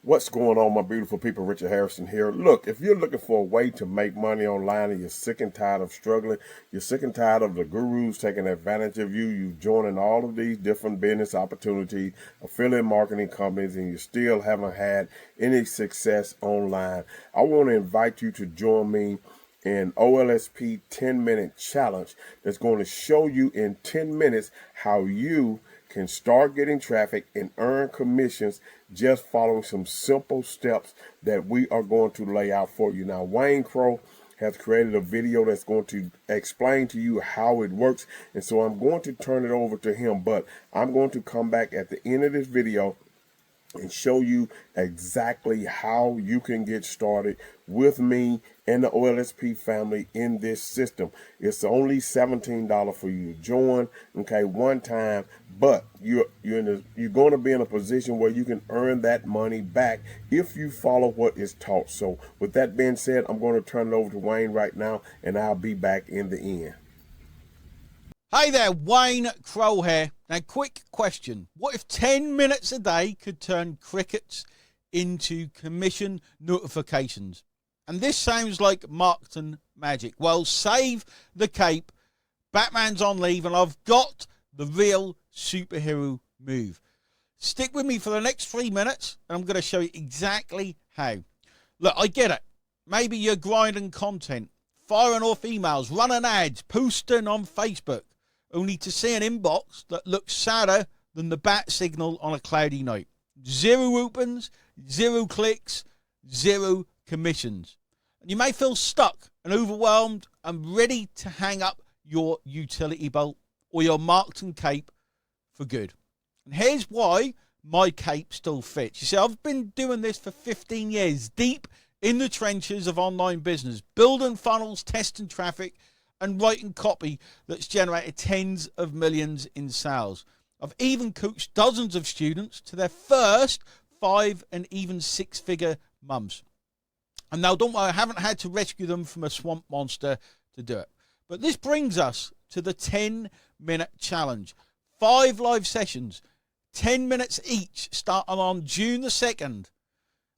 What's going on, my beautiful people? Richard Harrison here. Look, if you're looking for a way to make money online and you're sick and tired of struggling, you're sick and tired of the gurus taking advantage of you, you've joined all of these different business opportunities, affiliate marketing companies, and you still haven't had any success online, I want to invite you to join me in OLSP 10-minute challenge that's going to show you in 10 minutes how you can start getting traffic and earn commissions just following some simple steps that we are going to lay out for you. Now, Wayne Crow has created a video that's going to explain to you how it works, and so I'm going to turn it over to him, but I'm going to come back at the end of this video and show you exactly how you can get started with me and the OLSP family in this system. It's only $17 for you to join, okay, one time, but you're going to be in a position where you can earn that money back if you follow what is taught. So with that being said, I'm going to turn it over to Wayne right now, and I'll be back in the end. Hey there, Wayne Crow here. Now, quick question. What if 10 minutes a day could turn crickets into commission notifications? And this sounds like marketing magic. Well, save the cape. Batman's on leave, and I've got the real superhero move. Stick with me for the next 3 minutes, and I'm going to show you exactly how. Look, I get it. Maybe you're grinding content, firing off emails, running ads, posting on Facebook, only to see an inbox that looks sadder than the bat signal on a cloudy night. 0 opens, 0 clicks, 0 commissions. And you may feel stuck and overwhelmed and ready to hang up your utility belt or your marketing cape for good. And here's why my cape still fits. You see, I've been doing this for 15 years, deep in the trenches of online business, building funnels, testing traffic, and writing copy that's generated tens of millions in sales. I've even coached dozens of students to their first 5 and even 6-figure months. And now, don't worry, I haven't had to rescue them from a swamp monster to do it. But this brings us to the 10-minute challenge. 5 live sessions, 10 minutes each, starting on June the 2nd.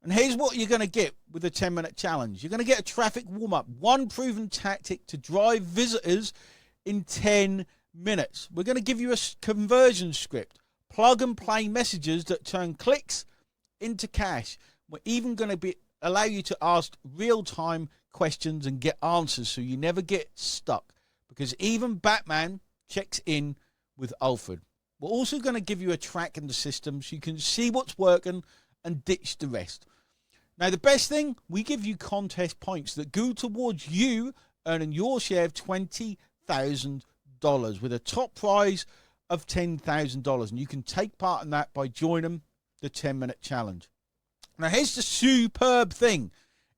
And here's what you're going to get with the 10-minute challenge. You're going to get a traffic warm-up, one proven tactic to drive visitors in 10 minutes. We're going to give you a conversion script, plug-and-play messages that turn clicks into cash. We're even going to allow you to ask real-time questions and get answers so you never get stuck, because even Batman checks in with Alfred. We're also going to give you a track in the system so you can see what's working and ditch the rest. Now, the best thing, we give you contest points that go towards you earning your share of $20,000 with a top prize of $10,000. And you can take part in that by joining the 10-minute challenge. Now, here's the superb thing.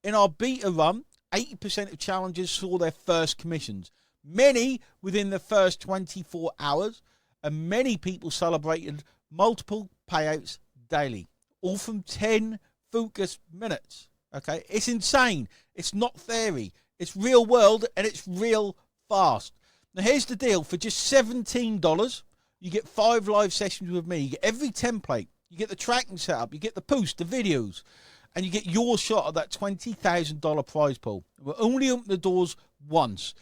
In our beta run, 80% of challengers saw their first commissions, many within the first 24 hours, and many people celebrated multiple payouts daily, all from 10 focused minutes. Okay, it's insane. It's not theory. It's real world, and it's real fast. Now, here's the deal. For just $17, you get 5 live sessions with me. You get every template. You get the tracking setup. You get the post, the videos, and you get your shot at that $20,000 prize pool. We'll only open the doors once,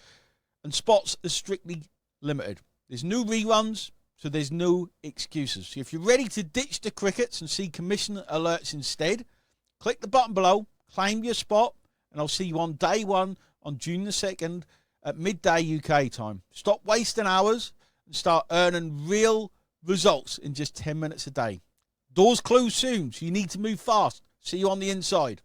and spots are strictly limited. There's no reruns, so there's no excuses. So if you're ready to ditch the crickets and see commission alerts instead, click the button below, claim your spot, and I'll see you on day 1 on June the 2nd at midday UK time. Stop wasting hours and start earning real results in just 10 minutes a day. Doors close soon, so you need to move fast. See you on the inside.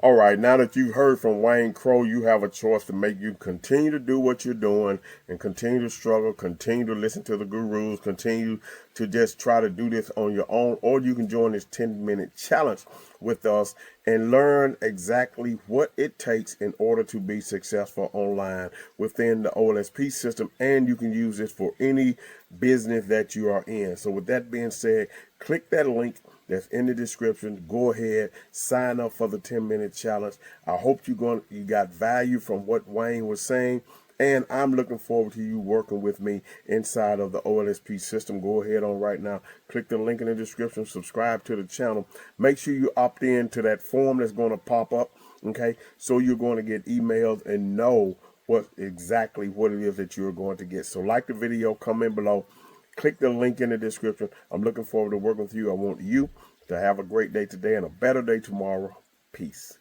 All right, now that you've heard from Wayne Crow, you have a choice to make. You continue to do what you're doing and continue to struggle, continue to listen to the gurus, continue to just try to do this on your own, or you can join this 10-minute challenge with us and learn exactly what it takes in order to be successful online within the OLSP system, and you can use this for any business that you are in. So with that being said, click that link that's in the description. Go ahead, sign up for the 10-minute challenge. I hope you got value from what Wayne was saying. And I'm looking forward to you working with me inside of the OLSP system. Go ahead on right now. Click the link in the description. Subscribe to the channel. Make sure you opt in to that form that's going to pop up. Okay, so you're going to get emails and know what it is that you're going to get. So like the video, comment below. Click the link in the description. I'm looking forward to working with you. I want you to have a great day today and a better day tomorrow. Peace.